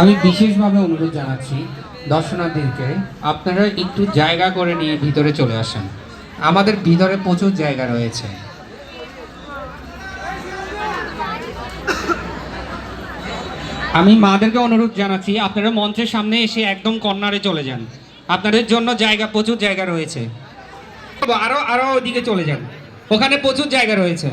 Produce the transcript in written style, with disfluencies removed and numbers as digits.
আমি বিশেষভাবে অনুরোধ জানাচ্ছি দর্শনার্থীদেরকে আপনারা একটু জায়গা করে নিয়ে ভিতরে চলে আসেন। আমাদের ভিতরে প্রচুর জায়গা রয়েছে। আমি মাদেরকে অনুরোধ জানাচ্ছি আপনারা মঞ্চের সামনে এসে একদম কর্নারে চলে যান। আপনাদের জন্য জায়গা, প্রচুর জায়গা রয়েছে। আরো ওইদিকে চলে যান, ওখানে প্রচুর জায়গা রয়েছে।